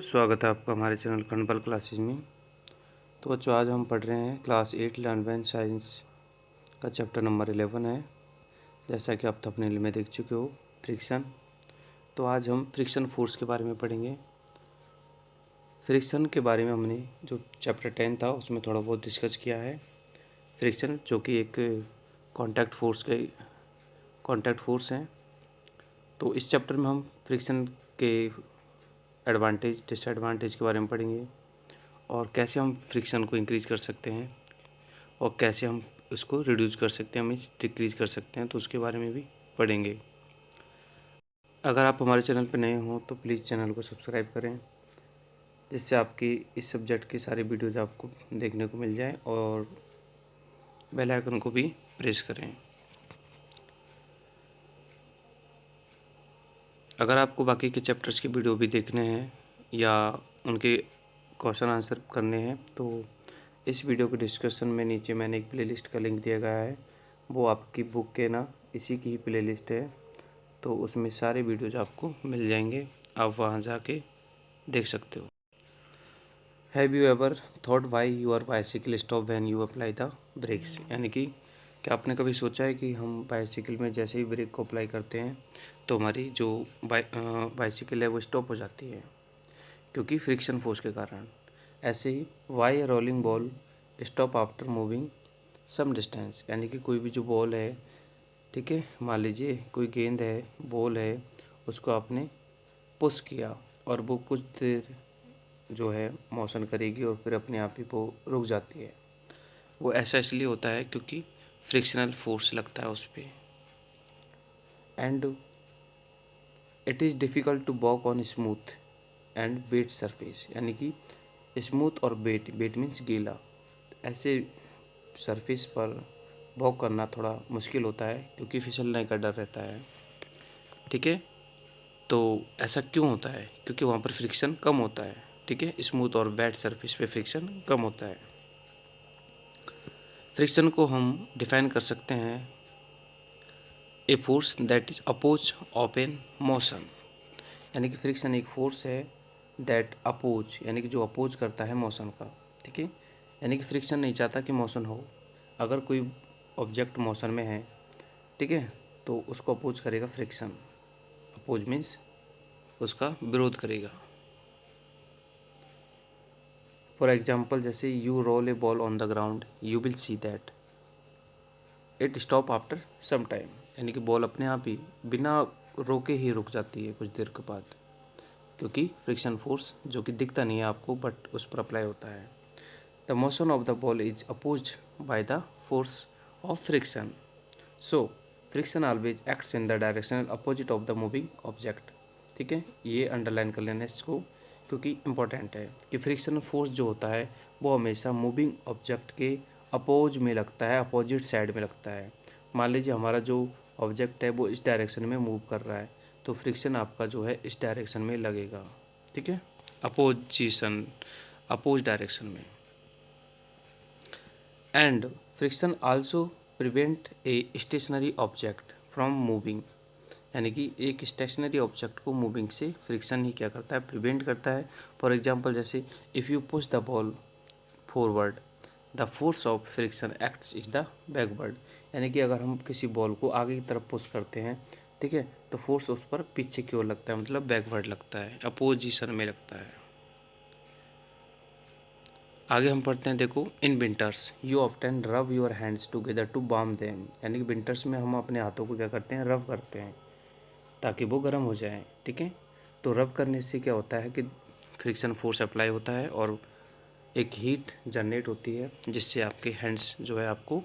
स्वागत है आपका हमारे चैनल कनपल क्लासेज में। तो बच्चों, आज हम पढ़ रहे हैं क्लास 8 लर्न व्हेन साइंस का चैप्टर नंबर 11 है। जैसा कि आप थंबनेल में देख चुके हो, फ्रिक्शन। तो आज हम फ्रिक्शन फोर्स के बारे में पढ़ेंगे। फ्रिक्शन के बारे में हमने जो चैप्टर 10 था उसमें थोड़ा बहुत डिस्कस किया है। फ्रिक्शन जो कि एक कॉन्टैक्ट फोर्स है। तो इस चैप्टर में हम फ्रिक्शन के एडवांटेज डिसएडवांटेज के बारे में पढ़ेंगे और कैसे हम फ्रिक्शन को इंक्रीज कर सकते हैं और कैसे हम उसको रिड्यूस कर सकते हैं, हम डिक्रीज कर सकते हैं, तो उसके बारे में भी पढ़ेंगे। अगर आप हमारे चैनल पर नए हों तो प्लीज़ चैनल को सब्सक्राइब करें, जिससे आपकी इस सब्जेक्ट की सारी वीडियोज आपको देखने को मिल जाए, और बेल आइकन को भी प्रेस करें। अगर आपको बाकी के चैप्टर्स की वीडियो भी देखने हैं या उनके क्वेश्चन आंसर करने हैं तो इस वीडियो के डिस्क्रिप्शन में नीचे मैंने एक प्लेलिस्ट का लिंक दिया गया है। वो आपकी बुक के इसी की ही प्लेलिस्ट है। तो उसमें सारे वीडियोज आपको मिल जाएंगे, आप वहाँ जाके देख सकते हो। Have you ever thought why your bicycle stop when you apply the brakes? यानी कि क्या आपने कभी सोचा है कि हम बाइसिकल में जैसे ही ब्रेक को अप्लाई करते हैं तो हमारी जो बाइसिकल है वो स्टॉप हो जाती है, क्योंकि फ्रिक्शन फोर्स के कारण। ऐसे ही why rolling ball stop after moving some distance? यानी कि कोई भी जो बॉल है, ठीक है, मान लीजिए कोई गेंद है, बॉल है, उसको आपने पुश किया और वो कुछ देर जो है मोशन करेगी और फिर अपने आप ही वो रुक जाती है। वो ऐसा इसलिए होता है क्योंकि फ्रिक्शनल फोर्स लगता है उस पर। And it is difficult to walk on smooth and wet surface? यानी कि स्मूथ और वेट मीन्स गीला, ऐसे सरफेस पर वॉक करना थोड़ा मुश्किल होता है क्योंकि फिसलने का डर रहता है। ठीक है, तो ऐसा क्यों होता है? क्योंकि वहाँ पर फ्रिक्शन कम होता है। ठीक है, स्मूथ और वेट सरफेस पे फ्रिक्शन कम होता है। फ्रिक्शन को हम डिफाइन कर सकते हैं a force that is oppose of an motion. यानी कि फ्रिक्शन एक फोर्स है दैट अपोज, यानी कि जो अपोज करता है मोशन का। ठीक है, यानी कि फ्रिक्शन नहीं चाहता कि मोशन हो। अगर कोई ऑब्जेक्ट मोशन में है, ठीक है, तो उसको अपोज करेगा फ्रिक्शन। अपोज मीन्स उसका विरोध करेगा। फॉर एग्जाम्पल, जैसे you roll a ball on the ground, you will see that it stop after some time. यानी कि बॉल अपने आप ही बिना रोके ही रुक जाती है कुछ देर के बाद, क्योंकि फ्रिक्शन फोर्स जो कि दिखता नहीं है आपको बट उस पर अप्लाई होता है। The motion of the ball is oppose by the force of friction, so friction always acts in the directional opposite of the moving object. ठीक है, ये अंडरलाइन कर लेना इसको, क्योंकि इम्पोर्टेंट है कि फ्रिक्शन फोर्स जो होता है वो हमेशा मूविंग ऑब्जेक्ट के अपोज में लगता है, अपोजिट साइड में लगता है। मान लीजिए हमारा जो ऑब्जेक्ट है वो इस डायरेक्शन में मूव कर रहा है, तो फ्रिक्शन आपका जो है इस डायरेक्शन में लगेगा। ठीक है, अपोज डायरेक्शन में। And friction also prevent a stationary object from moving. यानी कि एक स्टेशनरी ऑब्जेक्ट को मूविंग से फ्रिक्शन ही क्या करता है, प्रिवेंट करता है। फॉर एग्जांपल, जैसे if you push the ball forward, the force of friction acts is the backward. यानी कि अगर हम किसी बॉल को आगे की तरफ पुश करते हैं, ठीक है, तो फोर्स उस पर पीछे की ओर लगता है, मतलब बैकवर्ड लगता है, अपोजिशन में लगता है। आगे हम पढ़ते हैं, देखो, in winters you often rub your hands together to warm them. यानी कि विंटर्स में हम अपने हाथों को क्या करते हैं, रब करते हैं ताकि वो गर्म हो जाए। ठीक है, तो रब करने से क्या होता है कि फ्रिक्शन फोर्स अप्लाई होता है और एक हीट जनरेट होती है जिससे आपके हैंड्स जो है आपको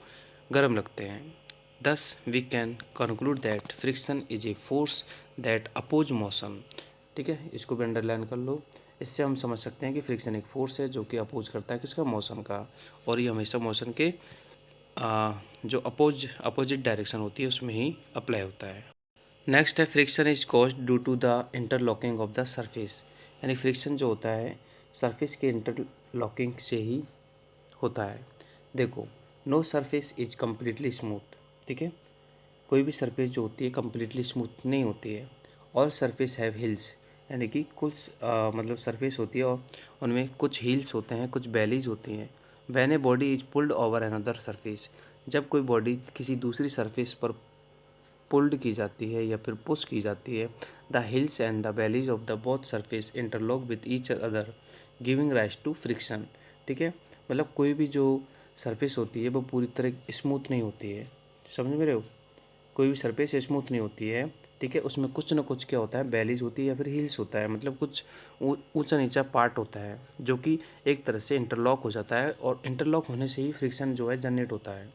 गर्म लगते हैं। Thus we can conclude that friction is a force that oppose motion. ठीक है, इसको भी अंडरलाइन कर लो। इससे हम समझ सकते हैं कि फ्रिक्शन एक फोर्स है जो कि अपोज करता है किसका, मोशन का, और ये हमेशा मोशन के जो अपोजिट डायरेक्शन होती है उसमें ही अप्लाई होता है। नेक्स्ट है friction is caused due to the interlocking of the surface. यानी फ्रिक्शन जो होता है सरफेस के इंटरलॉकिंग से ही होता है। देखो, no surface is completely smooth. ठीक है, कोई भी सरफेस जो होती है कम्प्लीटली स्मूथ नहीं होती है। ऑल सरफेस हैव हिल्स, यानी कि कुछ मतलब सरफेस होती है और उनमें कुछ हील्स होते हैं, कुछ वैलीज होती हैं। When a body is pulled over another surface, जब कोई बॉडी किसी दूसरी सरफेस पर पुल्ड की जाती है या फिर पुश की जाती है, the hills and the valleys of the both surface interlock with each other giving rise to friction. ठीक है, मतलब कोई भी जो सरफेस होती है वो पूरी तरह स्मूथ नहीं होती है, समझ में रहे हो, कोई भी सरफेस स्मूथ नहीं होती है। ठीक है, उसमें कुछ ना कुछ क्या होता है, वैलीज होती है या फिर हिल्स होता है, मतलब कुछ ऊंचा नीचा पार्ट होता है जो कि एक तरह से इंटरलॉक हो जाता है, और इंटरलॉक होने से ही फ्रिक्शन जो है जनरेट होता है।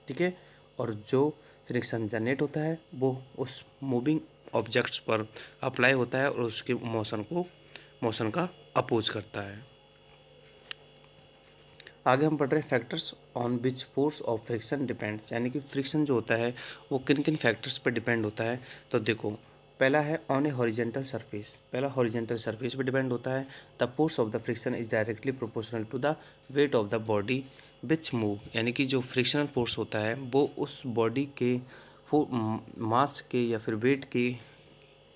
ठीक है, और जो फ्रिक्शन जनरेट होता है वो उस मूविंग ऑब्जेक्ट्स पर अप्लाई होता है और उसके मोशन का अपोज करता है। आगे हम पढ़ रहे हैं factors on which force of friction depends, यानी कि फ्रिक्शन जो होता है वो किन किन फैक्टर्स पर डिपेंड होता है। तो देखो, पहला है ऑन ए हॉरिजेंटल सरफेस, पहला हॉरिजेंटल सरफेस पे डिपेंड होता है। The force of the friction is directly proportional to the weight of the body which move, यानी कि जो फ्रिक्शनल फोर्स होता है वो उस बॉडी के मास के या फिर वेट के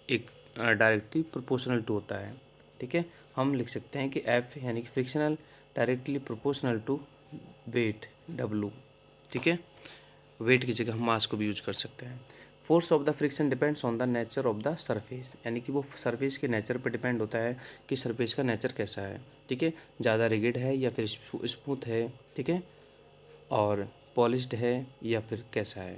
एक डायरेक्टली प्रोपोर्शनल टू होता है। ठीक है, हम लिख सकते हैं कि एफ यानी कि frictional directly proportional to weight W. ठीक है, वेट की जगह हम मास को भी यूज कर सकते हैं। Force of the friction depends on the nature of the surface, यानी कि वो सरफेस के नेचर पर डिपेंड होता है कि सरफेस का नेचर कैसा है। ठीक है, ज़्यादा रिगिड है या फिर स्मूथ है, ठीक है, और पॉलिश्ड है या फिर कैसा है।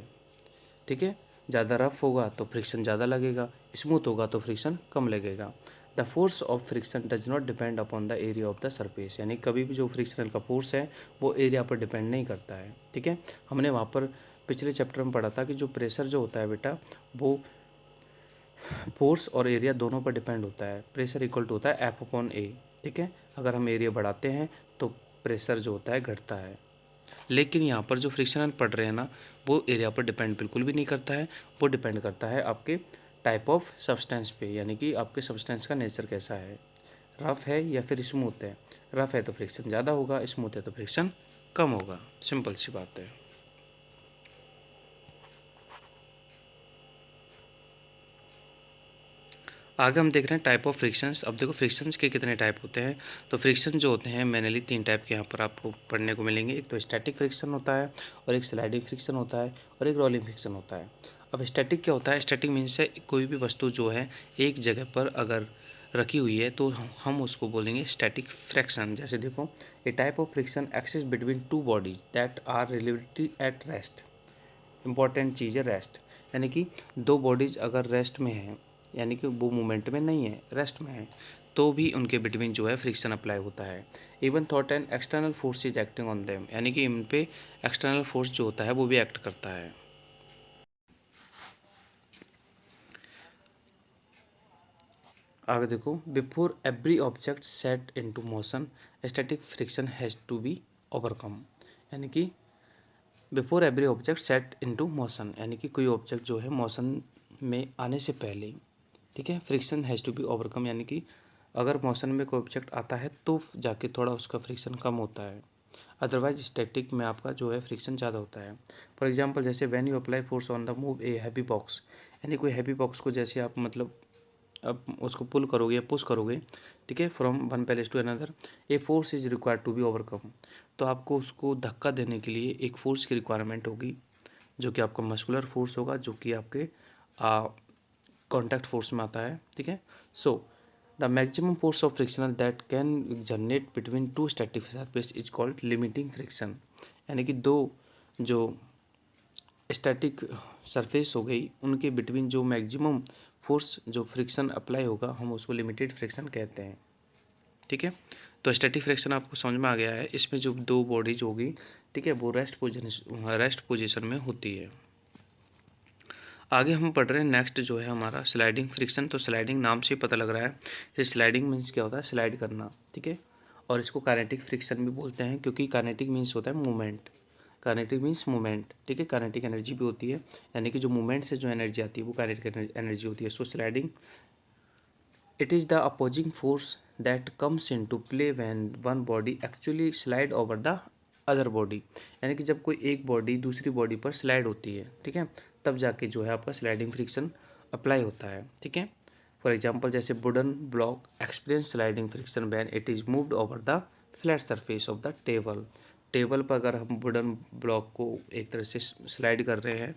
ठीक है, ज़्यादा रफ होगा तो फ्रिक्शन ज़्यादा लगेगा, स्मूथ होगा तो फ्रिक्शन कम लगेगा। The force of friction does not depend upon the area of the surface, यानी कभी भी जो फ्रिक्शनल का फोर्स है वो एरिया पर डिपेंड नहीं करता है। ठीक है, हमने वहाँ पर पिछले चैप्टर में पढ़ा था कि जो प्रेशर जो होता है बेटा वो फोर्स और एरिया दोनों पर डिपेंड होता है। प्रेशर इक्वल टू होता है एफ अपॉन ए। ठीक है, अगर हम एरिया बढ़ाते हैं तो प्रेशर जो होता है घटता है। लेकिन यहाँ पर जो फ्रिक्शनल पढ़ रहे हैं ना, वो एरिया पर डिपेंड बिल्कुल भी नहीं करता है, वो डिपेंड करता है आपके टाइप ऑफ सब्सटेंस पे, यानी कि आपके सब्सटेंस का नेचर कैसा है, रफ़ है या फिर स्मूथ है। रफ़ है तो फ्रिक्शन ज़्यादा होगा, स्मूथ है तो फ्रिक्शन कम होगा, सिंपल सी बात है। आगे हम देख रहे हैं टाइप ऑफ फ्रिक्शंस। अब देखो फ्रिक्शंस के कितने टाइप होते हैं। तो फ्रिक्शन जो होते हैं मेनली 3 टाइप के यहाँ पर आपको पढ़ने को मिलेंगे। एक तो स्टैटिक फ्रिक्शन होता है, और एक स्लाइडिंग फ्रिक्शन होता है, और एक रोलिंग फ्रिक्शन होता है। अब स्टैटिक क्या होता है? स्टैटिक मीन्स है कोई भी वस्तु जो है एक जगह पर अगर रखी हुई है तो हम उसको बोलेंगे स्टैटिक फ्रिक्शन। जैसे देखो, a type of friction exist between two bodies that are relatively at rest. Important चीज़ है रेस्ट, यानी कि दो बॉडीज अगर रेस्ट में है, यानी कि वो मूवमेंट में नहीं है, रेस्ट में है, तो भी उनके बिटवीन जो है फ्रिक्शन अप्लाई होता है। Even thought and external force is acting on them, यानी कि इन पे एक्सटर्नल फोर्स जो होता है वो भी एक्ट करता है। आगे देखो, before every object set into motion static friction has to be overcome, यानी कि before every object set into motion, यानी कि कोई ऑब्जेक्ट जो है मोशन में आने से पहले, ठीक है, friction has to be overcome, यानी कि अगर मोशन में कोई ऑब्जेक्ट आता है तो जाके थोड़ा उसका फ्रिक्शन कम होता है, अदरवाइज स्टैटिक में आपका जो है फ्रिक्शन ज़्यादा होता है। फॉर एग्जांपल, जैसे when you apply force on the move a heavy box, यानी कोई हैवी बॉक्स को जैसे आप मतलब अब उसको पुल करोगे या पुश करोगे, ठीक है, from one place to another, a force is required to be overcome. तो आपको उसको धक्का देने के लिए एक फोर्स की रिक्वायरमेंट होगी, जो कि आपका मस्कुलर फोर्स होगा, जो कि आपके कॉन्टैक्ट फोर्स में आता है। ठीक है, so the maximum force of frictional that can generate between two static surface is called limiting friction, यानी कि दो जो स्टैटिक सरफेस हो गई उनके बिटवीन जो मैक्सिमम फोर्स जो फ्रिक्शन अप्लाई होगा हम उसको लिमिटेड फ्रिक्शन कहते हैं। ठीक है, तो स्टैटिक फ्रिक्शन आपको समझ में आ गया है। इसमें जो दो बॉडीज होगी, ठीक है, वो रेस्ट पोजीशन में होती है। आगे हम पढ़ रहे हैं नेक्स्ट जो है हमारा स्लाइडिंग फ्रिक्शन। तो स्लाइडिंग नाम से ही पता लग रहा है, ये स्लाइडिंग मीन्स क्या होता है, स्लाइड करना। ठीक है, और इसको काइनेटिक फ्रिक्शन भी बोलते हैं, क्योंकि काइनेटिक मीन्स होता है मूवमेंट। काइनेटिक मीन्स मूवमेंट, ठीक है, काइनेटिक एनर्जी भी होती है, यानी कि जो मूवमेंट से जो एनर्जी आती है वो काइनेटिक एनर्जी होती है। So sliding it is the opposing force that comes in to play when one body actually slide over the other body, यानी कि जब कोई एक बॉडी दूसरी बॉडी पर स्लाइड होती है, ठीक है, तब जाके जो है आपका स्लाइडिंग फ्रिक्शन अप्लाई होता है। ठीक है, फॉर एग्जांपल जैसे wooden block experience sliding friction when it is moved over the flat surface of the table. Table पर अगर हम वुडन ब्लॉक को एक तरह से स्लाइड कर रहे हैं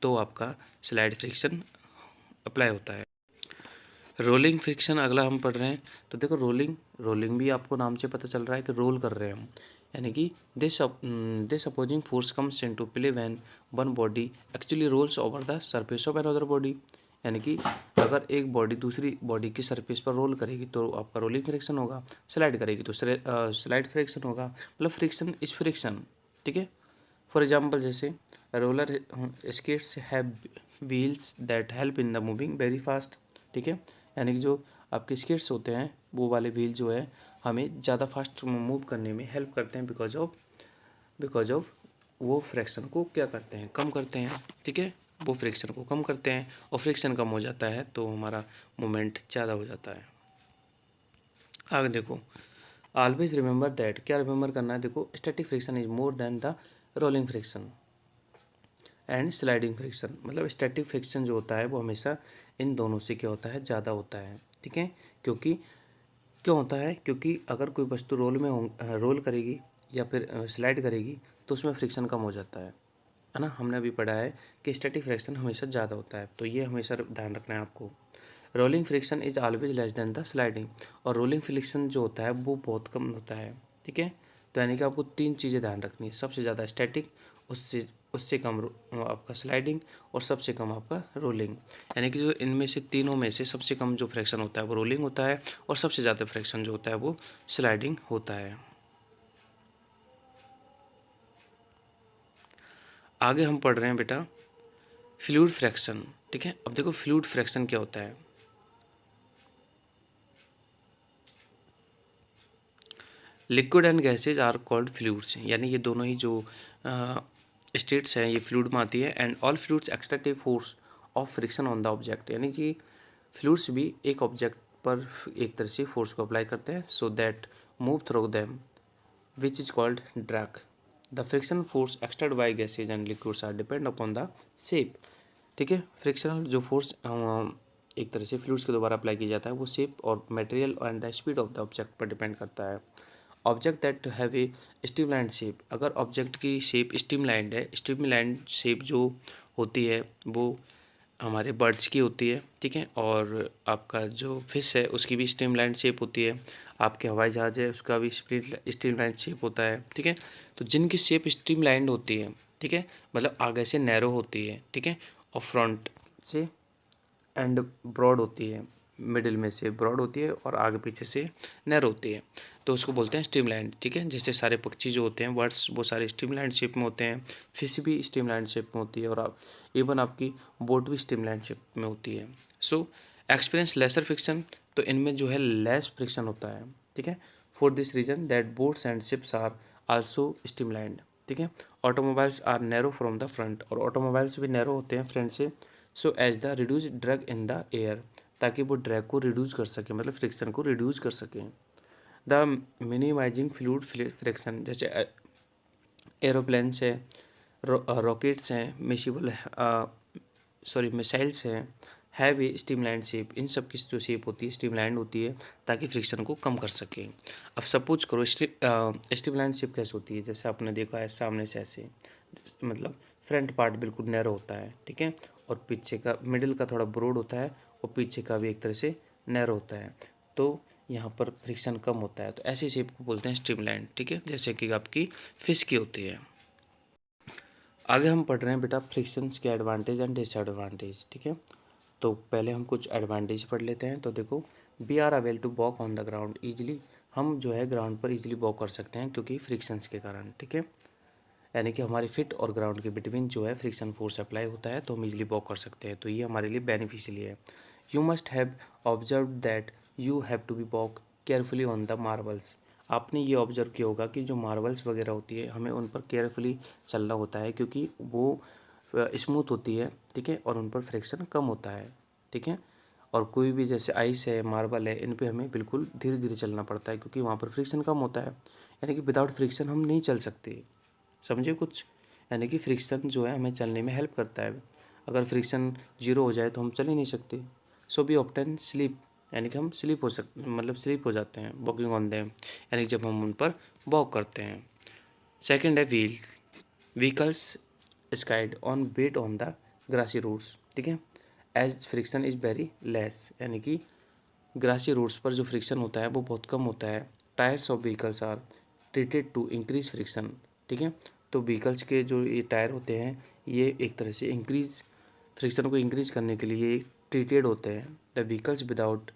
तो आपका स्लाइड फ्रिक्शन अप्लाई होता है। रोलिंग फ्रिक्शन अगला हम पढ़ रहे हैं। तो देखो रोलिंग भी आपको नाम से पता चल रहा है कि रोल कर रहे हैं हम, यानी कि this opposing force comes into play when one body actually rolls over the surface of another body. यानी कि अगर एक बॉडी दूसरी बॉडी की सरफेस पर रोल करेगी तो आपका रोलिंग फ्रिक्शन होगा, स्लाइड करेगी तो स्लाइड फ्रिक्शन होगा। मतलब फ्रिक्शन इज फ्रिक्शन, ठीक है। फॉर एग्जाम्पल जैसे roller skates have wheels that help in the moving very fast, ठीक है। यानी कि जो आपके स्केट्स होते हैं वो वाले व्हील जो है हमें ज़्यादा फास्ट मूव करने में हेल्प करते हैं बिकॉज ऑफ वो फ्रिक्शन को क्या करते हैं, कम करते हैं, ठीक है। वो फ्रिक्शन को कम करते हैं और फ्रिक्शन कम हो जाता है तो हमारा मूवमेंट ज़्यादा हो जाता है। आगे देखो, ऑलवेज रिमेंबर दैट, क्या रिमेंबर करना है, देखो static friction is more than the rolling friction and sliding friction. मतलब स्टैटिक फ्रिक्शन जो होता है वो हमेशा इन दोनों से क्या होता है, ज़्यादा होता है, ठीक है। क्योंकि क्यों होता है, क्योंकि अगर कोई वस्तु रोल करेगी या फिर स्लाइड करेगी तो उसमें फ्रिक्शन कम हो जाता है ना। हमने अभी पढ़ा है कि स्टैटिक फ्रिक्शन हमेशा ज़्यादा होता है, तो ये हमेशा ध्यान रखना है आपको। Rolling friction is always less than the sliding, और रोलिंग फ्रिक्शन जो होता है वो बहुत कम होता है, ठीक है। तो यानी कि आपको तीन चीज़ें ध्यान रखनी है, सबसे ज़्यादा स्टैटिक, उससे उससे कम आपका स्लाइडिंग, और सबसे कम आपका रोलिंग। यानी कि जो इनमें से तीनों में से सबसे कम जो फ्रैक्शन होता है वो रोलिंग होता है, और सबसे ज़्यादा फ्रैक्शन जो होता है वो स्लाइडिंग होता है। आगे हम पढ़ रहे हैं बेटा फ्लूइड फ्रैक्शन, ठीक है। अब देखो फ्लूइड फ्रैक्शन क्या होता है। Liquid and gases are called fluids, यानी ये दोनों ही जो स्टेट्स हैं ये फ्लूइड में आती है। And all fluids exert a force of friction on the object, यानी कि फ्लूइड्स भी एक ऑब्जेक्ट पर एक तरह से फोर्स को अप्लाई करते हैं so that move through them which is called drag. The friction force exerted by gases and liquids are depend upon the shape, ठीक है। फ्रिक्शनल जो फोर्स एक तरह से फ्लूइड्स के द्वारा अप्लाई किया जाता है वो शेप और material and the speed of the object पर डिपेंड करता है। Object that have a streamline shape, अगर ऑब्जेक्ट की शेप स्ट्रीमलाइंड है, स्ट्रीमलाइन शेप जो होती है वो हमारे बर्ड्स की होती है, ठीक है। और आपका जो फिश है उसकी भी स्ट्रीमलाइन शेप होती है, आपके हवाई जहाज़ है उसका भी स्ट्रीमलाइन शेप होता है, ठीक है। तो जिनकी शेप स्ट्रीमलाइंड होती है, ठीक है, मतलब आगे से नैरो होती है, ठीक है, और फ्रंट से एंड ब्रॉड होती है, मिडिल में से ब्रॉड होती है और आगे पीछे से नैरो होती है, तो उसको बोलते हैं स्ट्रीमलाइन, ठीक है। जैसे सारे पक्षी जो होते हैं बर्ड्स वो सारे स्ट्रीमलाइन शेप में होते हैं, फिश भी स्ट्रीमलाइन शेप में होती है, और आप इवन आपकी बोट भी स्ट्रीमलाइन शेप में होती है। सो एक्सपीरियंस लेसर फ्रिक्शन, तो इनमें जो है लेस फ्रिक्शन होता है, ठीक है। For this reason that boats and ships are also streamlined, ठीक है। Automobiles are narrow from the front, और ऑटोमोबाइल्स भी नैरो होते हैं फ्रंट से, so as the reduce drag in the air, ताकि वो ड्रैग को रिड्यूस कर सके, मतलब फ्रिक्शन को रिड्यूस कर सकें। द मिनिमाइजिंग फ्लूइड फ्रिक्शन, जैसे एरोप्लेन्स है, रॉकेट्स हैं, मिसाइल्स हैं, हैव ए स्ट्रीमलाइन शेप, इन सब की जो शेप होती है स्ट्रीमलाइन होती है ताकि फ्रिक्शन को कम कर सके। अब सपोज करो स्ट्रीमलाइन शेप कैसे होती है, जैसे आपने देखा है सामने से ऐसे, मतलब फ्रंट पार्ट बिल्कुल नैरो होता है, ठीक है, और पीछे का मिडिल का थोड़ा ब्रॉड होता है और पीछे का भी एक तरह से नैरो होता है, तो यहाँ पर फ्रिक्शन कम होता है, तो ऐसी शेप को बोलते हैं स्ट्रीमलाइन, ठीक है, जैसे कि आपकी फिश की होती है। आगे हम पढ़ रहे हैं बेटा फ्रिक्शंस के एडवांटेज एंड डिसएडवांटेज, ठीक है। तो पहले हम कुछ एडवांटेज पढ़ लेते हैं। तो देखो we are able to walk on the ground easily, हम जो है ग्राउंड पर ईजिली वॉक कर सकते हैं क्योंकि फ्रिक्शंस के कारण, ठीक है। यानी कि हमारे फिट और ग्राउंड के बिटवीन जो है फ्रिक्शन फोर्स अप्लाई होता है तो हम इजीली वॉक कर सकते हैं, तो ये हमारे लिए बेनिफिशियल है। You must have observe that you have to be walk carefully on the marbles, आपने ये ऑब्जर्व किया होगा कि जो मार्बल्स वगैरह होती है हमें उन पर केयरफुली चलना होता है क्योंकि वो स्मूथ होती है, ठीक है, और उन पर फ्रिक्शन कम होता है, ठीक है। और कोई भी जैसे आइस है, मार्बल है, इन पे हमें बिल्कुल धीरे धीरे चलना पड़ता है क्योंकि वहाँ पर फ्रिक्शन कम होता है, यानी कि विदाउट फ्रिक्शन हम नहीं चल सकते, समझे कुछ। यानी कि फ्रिक्शन जो है हमें चलने में हेल्प करता है, अगर फ्रिक्शन जीरो हो जाए तो हम चल ही नहीं सकते। सो वी ऑप्टेन स्लीप, यानी कि हम स्लीप हो जाते हैं वॉकिंग ऑन देम, यानी कि जब हम उन पर वॉक करते हैं। सेकेंड है wheel, vehicles skid on wet on the grassy roads, ठीक है, as friction is very less, यानी कि ग्रासी रोड्स पर जो फ्रिक्शन होता है वो बहुत कम होता है। Tyres of vehicles are treated to increase friction, ठीक है, तो व्हीकल्स के जो ये टायर होते हैं ये एक तरह से फ्रिक्शन को इंक्रीज करने के लिए ट्रीटेड होते हैं। The vehicles without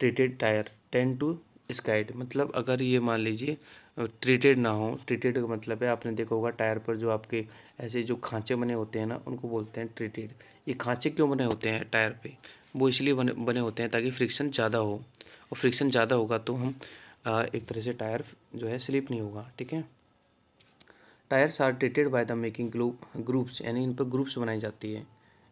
treated tyre tend to skid, मतलब अगर ये मान लीजिए ट्रीटेड ना हो, ट्रीटेड का मतलब है आपने देखा होगा टायर पर जो आपके ऐसे जो खांचे बने होते हैं ना उनको बोलते हैं ट्रीटेड। ये खांचे क्यों बने होते हैं टायर पे, वो इसलिए बने होते हैं ताकि फ्रिक्शन ज़्यादा हो, और फ्रिक्शन ज़्यादा होगा तो हम एक तरह से टायर जो है स्लिप नहीं होगा, ठीक है। Tyres are treated by the making groups, यानी इन पर ग्रुप्स बनाई जाती है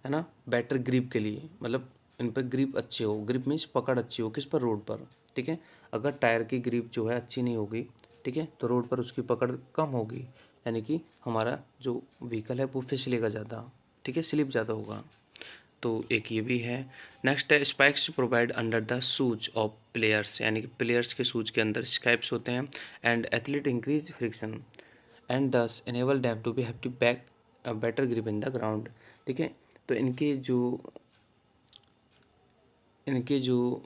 ना, बेटर ग्रिप के लिए, मतलब इन पर ग्रिप अच्छे हो, ग्रिप मीन्स पकड़ अच्छी हो, किस पर, रोड पर, ठीक है। अगर टायर की ग्रिप जो है अच्छी नहीं होगी, ठीक है, तो रोड पर उसकी पकड़ कम होगी, यानी कि हमारा जो व्हीकल है वो फिसलेगा ज़्यादा, ठीक है, स्लिप ज़्यादा होगा। तो एक ये भी है। नेक्स्ट है spikes provide under the shoes of players, यानी कि प्लेयर्स के शूज के अंदर स्पाइक्स होते हैं, and athlete increase friction and thus enable them to be have to back better grip in the ground, ठीक है। तो इनके जो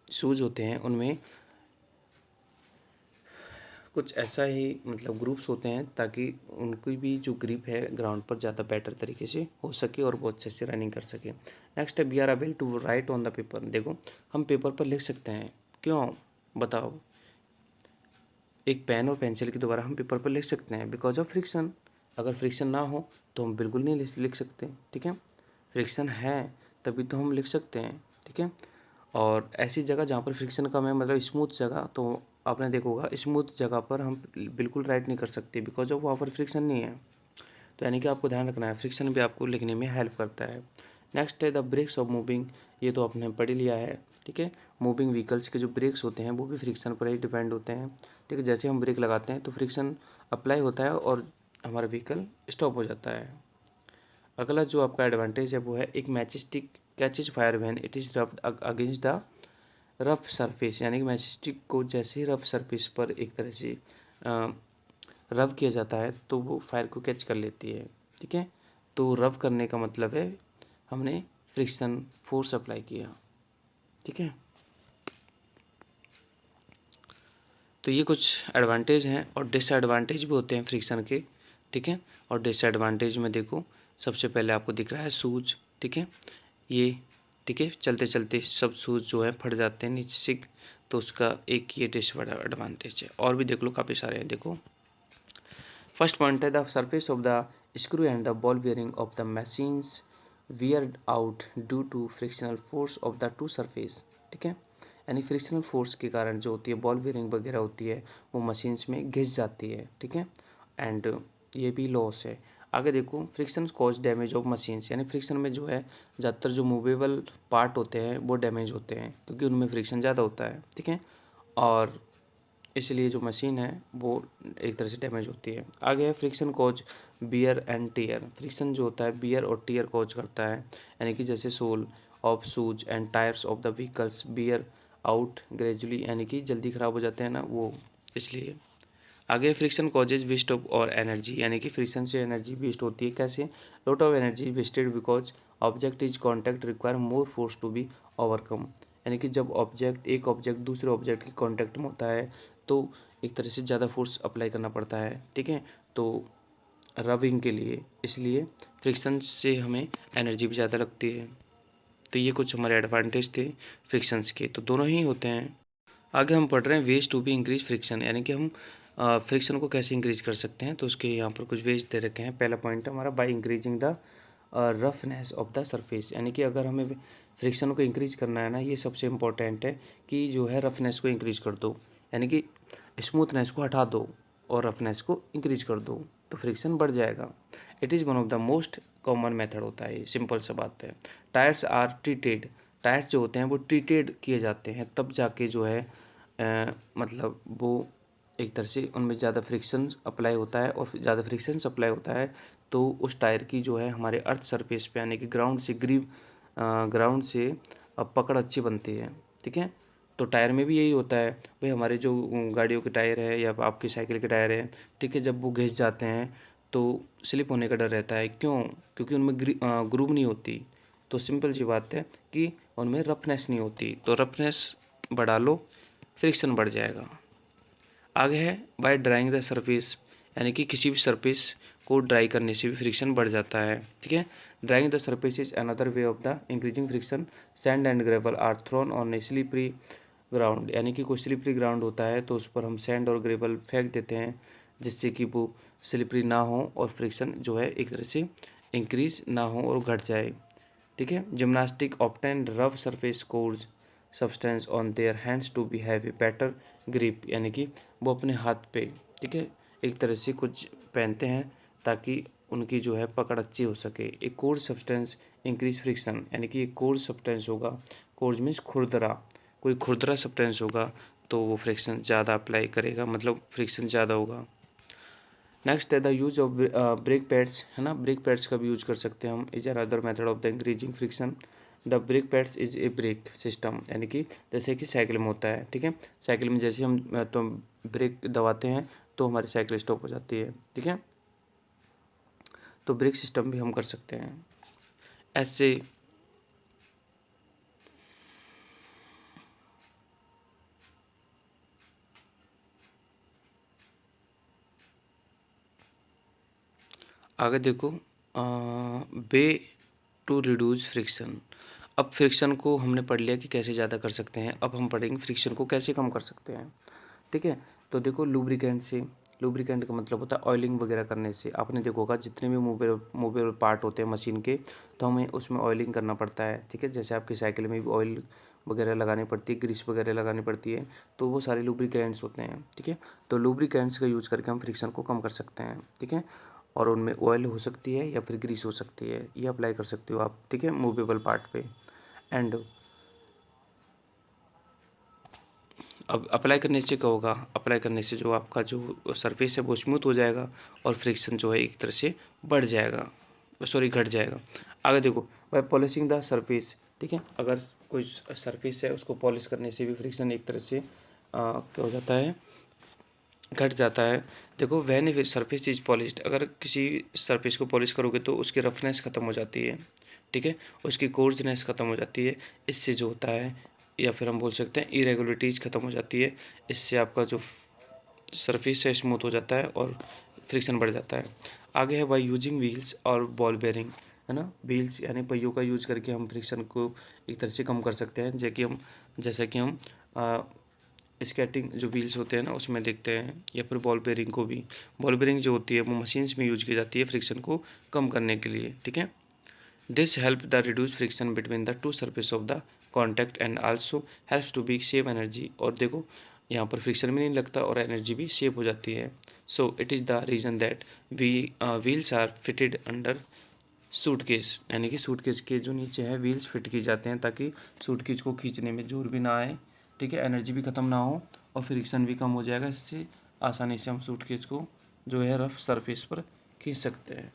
शूज़ होते हैं उनमें कुछ ऐसा ही मतलब ग्रुप्स होते हैं ताकि उनकी भी जो ग्रिप है ग्राउंड पर ज़्यादा बेटर तरीके से हो सके और वो अच्छे से रनिंग कर सके। नेक्स्ट है we are able to write on the paper, देखो हम पेपर पर लिख सकते हैं, क्यों बताओ, एक पेन और पेंसिल के द्वारा हम पेपर पर लिख सकते हैं बिकॉज ऑफ फ्रिक्शन। अगर फ्रिक्शन ना हो तो हम बिल्कुल नहीं लिख सकते, ठीक है, फ्रिक्शन है तभी तो हम लिख सकते हैं, ठीक है। और ऐसी जगह जहाँ पर फ्रिक्शन कम है, मतलब स्मूथ जगह, तो आपने देखा होगा स्मूथ जगह पर हम बिल्कुल राइट नहीं कर सकते बिकॉज ऑफ वहाँ पर फ्रिक्शन नहीं है। तो यानी कि आपको ध्यान रखना है, फ्रिक्शन भी आपको लिखने में हेल्प करता है। नेक्स्ट है द ब्रेक्स ऑफ मूविंग, ये तो आपने पढ़ लिया है, ठीक है। मूविंग व्हीकल्स के जो ब्रेक्स होते हैं वो भी फ्रिक्शन पर ही डिपेंड होते हैं, ठीक है। जैसे हम ब्रेक लगाते हैं तो फ्रिक्शन अप्लाई होता है और हमारा व्हीकल स्टॉप हो जाता है। अगला जो आपका एडवांटेज है वो है एक match stick catches fire when it is rubbed against the rough surface, यानी कि मैच स्टिक को जैसे ही रफ सरफेस पर एक तरह से रब किया जाता है तो वो फायर को कैच कर लेती है, ठीक है। तो रब करने का मतलब है हमने फ्रिक्शन फोर्स अप्लाई किया, ठीक है। तो ये कुछ एडवांटेज हैं और डिसएडवांटेज भी होते हैं फ्रिक्शन के, ठीक है। और डिसएडवांटेज में देखो सबसे पहले आपको दिख रहा है शूज, ठीक है, ये, ठीक है, चलते चलते सब शूज़ जो है फट जाते हैं नीचे से, तो उसका एक ये डिसएडवांटेज है। और भी देख लो काफ़ी सारे हैं, देखो फर्स्ट पॉइंट है the surface of the screw and the ball bearing of the machines weared out due to frictional force of the two surface, ठीक है, यानी फ्रिक्शनल फोर्स के कारण जो होती है बॉल बेयरिंग वगैरह होती है वो मशीन्स में घिस जाती है, ठीक है, एंड ये भी लॉस है। आगे देखो friction cause damage of machines, यानी फ्रिक्शन में जो है ज़्यादातर जो मूवेबल पार्ट होते हैं वो डैमेज होते हैं क्योंकि उनमें फ्रिक्शन ज़्यादा होता है, ठीक है, और इसलिए जो मशीन है वो एक तरह से डैमेज होती है। आगे है friction cause wear and tear, friction जो होता है बियर और टीयर कॉज करता है, यानी कि जैसे sole of shoes and tyres of the vehicles wear out gradually, यानी कि जल्दी ख़राब हो जाते हैं ना वो, इसलिए। आगे फ्रिक्शन कॉजेज वेस्ट ऑफ और एनर्जी, यानी कि फ्रिक्शन से एनर्जी वेस्ट होती है, कैसे, lot of energy wasted because object is contact require more force to be overcome, यानी कि जब एक ऑब्जेक्ट दूसरे ऑब्जेक्ट के कॉन्टैक्ट में होता है तो एक तरह से ज़्यादा फोर्स अप्लाई करना पड़ता है, ठीक है, तो रबिंग के लिए, इसलिए फ्रिक्शन से हमें एनर्जी भी ज़्यादा लगती है। तो ये कुछ हमारे एडवांटेज थे फ्रिक्शंस के, तो दोनों ही होते हैं। आगे हम पढ़ रहे हैं ways to be increase friction, यानी कि हम फ्रिक्शन को कैसे इंक्रीज कर सकते हैं, तो उसके यहाँ पर कुछ वेज दे रखे हैं। पहला पॉइंट है हमारा by increasing the roughness of the surface, यानी कि अगर हमें फ्रिक्शन को इंक्रीज करना है ना, ये सबसे इम्पोर्टेंट है कि जो है रफनेस को इंक्रीज कर दो, यानी कि स्मूथनेस को हटा दो और रफनेस को इंक्रीज कर दो तो फ्रिक्शन बढ़ जाएगा। It is one of the most common method होता है, सिंपल सा बात है। टायर्स आर ट्रीटेड, टायर्स जो होते हैं वो ट्रीटेड किए जाते हैं तब जाके जो है मतलब वो एक तरह से उनमें ज़्यादा फ्रिक्शन अप्लाई होता है और ज़्यादा फ्रिक्शन अप्लाई होता है तो उस टायर की जो है हमारे अर्थ सरफेस पे यानी कि ग्राउंड से पकड़ अच्छी बनती है। ठीक है, तो टायर में भी यही होता है भाई, हमारे जो गाड़ियों के टायर है या आपकी साइकिल के टायर है, ठीक है, जब वो घिस जाते हैं तो स्लिप होने का डर रहता है। क्यों? क्योंकि उनमें ग्रूव नहीं होती। तो सिंपल सी बात है कि उनमें रफनेस नहीं होती, तो रफनेस बढ़ा लो, फ्रिक्शन बढ़ जाएगा। आगे है बाय ड्राइंग द सरफेस, यानी कि किसी भी सरफेस को ड्राई करने से भी फ्रिक्शन बढ़ जाता है। ठीक है, drying the surface is another way of the increasing friction. Sand and gravel are thrown on a slippery ground, यानी कि कोई स्लिपरी ग्राउंड होता है तो उस पर हम सैंड और ग्रेवल फेंक देते हैं जिससे कि वो स्लिपरी ना हो और फ्रिक्शन जो है एक तरह से इंक्रीज ना हो और घट जाए। ठीक है, gymnastic often rough surface coarse substance on their hands to be have a better grip, यानी कि वो अपने हाथ पे, ठीक है, एक तरह से कुछ पहनते हैं ताकि उनकी जो है पकड़ अच्छी हो सके। एक कोर्स सब्सटेंस इंक्रीज फ्रिक्शन, यानी कि एक कोर्स सब्सटेंस होगा, कोर्स मीन्स खुरदरा, कोई खुरदरा सब्सटेंस होगा तो वो फ्रिक्शन ज़्यादा अप्लाई करेगा, मतलब फ्रिक्शन ज़्यादा होगा। नेक्स्ट है the use of brake pads, है ना, ब्रेक पैड्स का भी यूज कर सकते हैं हम, is other method of the increasing friction. The brake pads is a brake system, यानी कि जैसे कि साइकिल में होता है। ठीक है, साइकिल में जैसे हम तो ब्रेक दबाते हैं तो हमारी साइकिल स्टॉप हो जाती है। ठीक है, तो ब्रेक सिस्टम भी हम कर सकते हैं ऐसे। आगे देखो, वे टू रिड्यूस फ्रिक्शन। अब फ्रिक्शन को हमने पढ़ लिया कि कैसे ज़्यादा कर सकते हैं, अब हम पढ़ेंगे फ्रिक्शन को कैसे कम कर सकते हैं। ठीक है, तो देखो लुब्रिकेंट से, लुब्रिकेंट का मतलब होता है ऑयलिंग वगैरह करने से। आपने देखा होगा जितने भी मूवेबल पार्ट होते हैं मशीन के, तो हमें उसमें ऑयलिंग करना पड़ता है। ठीक है, जैसे आपकी साइकिल में भी ऑयल वगैरह लगानी पड़ती है, ग्रीस वगैरह लगानी पड़ती है, तो वो सारे लुब्रिकेंट्स होते हैं। ठीक है, तो लुब्रिकेंट्स का यूज़ करके हम फ्रिक्शन को कम कर सकते हैं। ठीक है, और उनमें ऑयल हो सकती है या फिर ग्रीस हो सकती है, ये अप्लाई कर सकते हो आप। ठीक है, मूवेबल पार्ट पे। एंड अब अप्लाई करने से क्या होगा, अप्लाई करने से जो आपका जो सरफेस है वो स्मूथ हो जाएगा और फ्रिक्शन जो है एक तरह से बढ़ जाएगा, सॉरी घट जाएगा। आगे देखो, बाय पॉलिशिंग द सरफेस। ठीक है, अगर कोई सरफेस है उसको पॉलिश करने से भी फ्रिक्शन एक तरह से क्या हो जाता है, घट जाता है। देखो when a surface is polished, अगर किसी सरफेस को पॉलिश करोगे तो उसकी रफनेस ख़त्म हो जाती है। ठीक है, उसकी कोर्सनेस ख़त्म हो जाती है। इससे जो होता है, या फिर हम बोल सकते हैं इरेगुलरिटीज़ ख़त्म हो जाती है। इससे आपका जो सरफेस है स्मूथ हो जाता है और फ्रिक्शन बढ़ जाता है। आगे है बाय यूजिंग व्हील्स और बॉल बेयरिंग, है ना, व्हील्स यानी पहियों का यूज करके हम फ्रिक्शन को एक तरह से कम कर सकते हैं। जैसा कि हम स्केटिंग जो व्हील्स होते हैं ना उसमें देखते हैं, या फिर बॉल बेयरिंग को भी, बॉल बेयरिंग जो होती है वो मशीन्स में यूज की जाती है फ्रिक्शन को कम करने के लिए। ठीक है, this help the reduce friction between the two surface of the contact and also helps to be save energy. और देखो यहाँ पर फ्रिक्शन भी नहीं लगता और एनर्जी भी सेव हो जाती है। So it is the reason that wheels are fitted under suitcase, यानी कि सूटकेस के जो नीचे है व्हील्स फिट की जाते हैं ताकि सूटकेस को खींचने में जोर भी ना आए। ठीक है, एनर्जी भी ख़त्म ना हो और फ्रिक्शन भी कम हो जाएगा। इससे आसानी से हम सूटकेस को जो है रफ सरफेस पर खींच सकते हैं।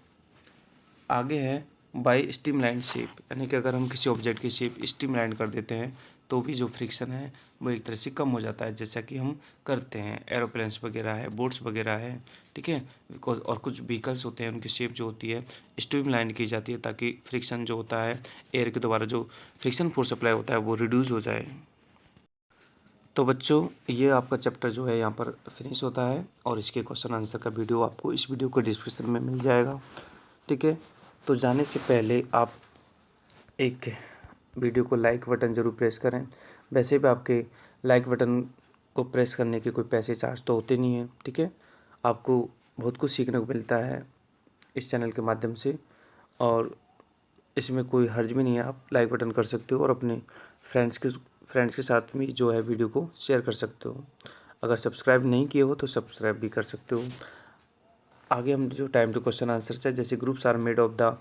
आगे है बाय स्ट्रीमलाइन शेप, यानी कि अगर हम किसी ऑब्जेक्ट की शेप स्ट्रीमलाइन कर देते हैं तो भी जो फ्रिक्शन है वो एक तरह से कम हो जाता है, जैसा कि हम करते हैं एरोप्लेन्स वगैरह है, बोट्स वगैरह है। ठीक है, और कुछ व्हीकल्स होते हैं उनकी शेप जो होती है स्ट्रीमलाइन की जाती है ताकि फ्रिक्शन जो होता है एयर के द्वारा जो फ्रिक्शन फोर्स अप्लाई होता है वो रिड्यूस हो जाए। तो बच्चों ये आपका चैप्टर जो है यहाँ पर फिनिश होता है और इसके क्वेश्चन आंसर का वीडियो आपको इस वीडियो को डिस्क्रिप्शन में मिल जाएगा। ठीक है, तो जाने से पहले आप एक वीडियो को लाइक बटन ज़रूर प्रेस करें। वैसे भी आपके लाइक बटन को प्रेस करने के कोई पैसे चार्ज तो होते नहीं हैं। ठीक है, आपको बहुत कुछ सीखने को मिलता है इस चैनल के माध्यम से और इसमें कोई हर्ज भी नहीं है। आप लाइक बटन कर सकते हो और अपने फ्रेंड्स के साथ भी जो है वीडियो को शेयर कर सकते हो। अगर सब्सक्राइब नहीं किए हो तो सब्सक्राइब भी कर सकते हो। आगे हम जो टाइम टू क्वेश्चन आंसर है, जैसे groups are made of the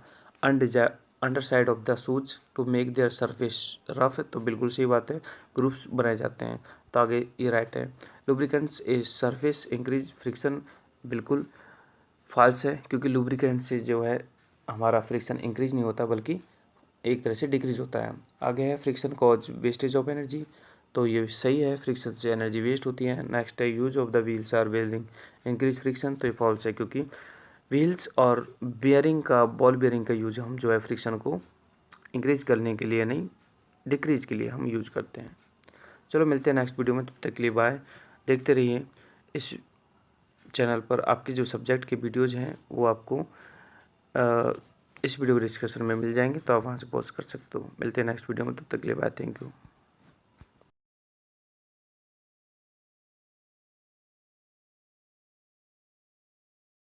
under side of the shoes to make their surface rough, तो बिल्कुल सही बात है, ग्रुप्स बनाए जाते हैं। तो आगे ये राइट है। Lubricants a surface increase friction, बिल्कुल फॉल्स है, क्योंकि लुब्रिकेंट से जो है हमारा फ्रिक्शन इंक्रीज नहीं होता बल्कि एक तरह से डिक्रीज होता है। आगे है friction cause wastage of energy, तो ये सही है, फ्रिक्शन से एनर्जी वेस्ट होती है। नेक्स्ट है use of the wheels or bearing increase friction, तो ये फॉल्स है, क्योंकि व्हील्स और बियरिंग का, बॉल बियरिंग का यूज हम जो है फ्रिक्शन को इंक्रीज करने के लिए नहीं, डिक्रीज के लिए हम यूज करते हैं। चलो मिलते हैं नेक्स्ट वीडियो में, तब तक के लिए बाय। देखते रहिए इस चैनल पर, आपके जो सब्जेक्ट के वीडियोज़ हैं वो आपको इस वीडियो डिस्कशन में मिल जाएंगे, तो आप वहाँ से पॉज कर सकते हो। मिलते हैं नेक्स्ट वीडियो में, तब तक के लिए बाय, थैंक यू।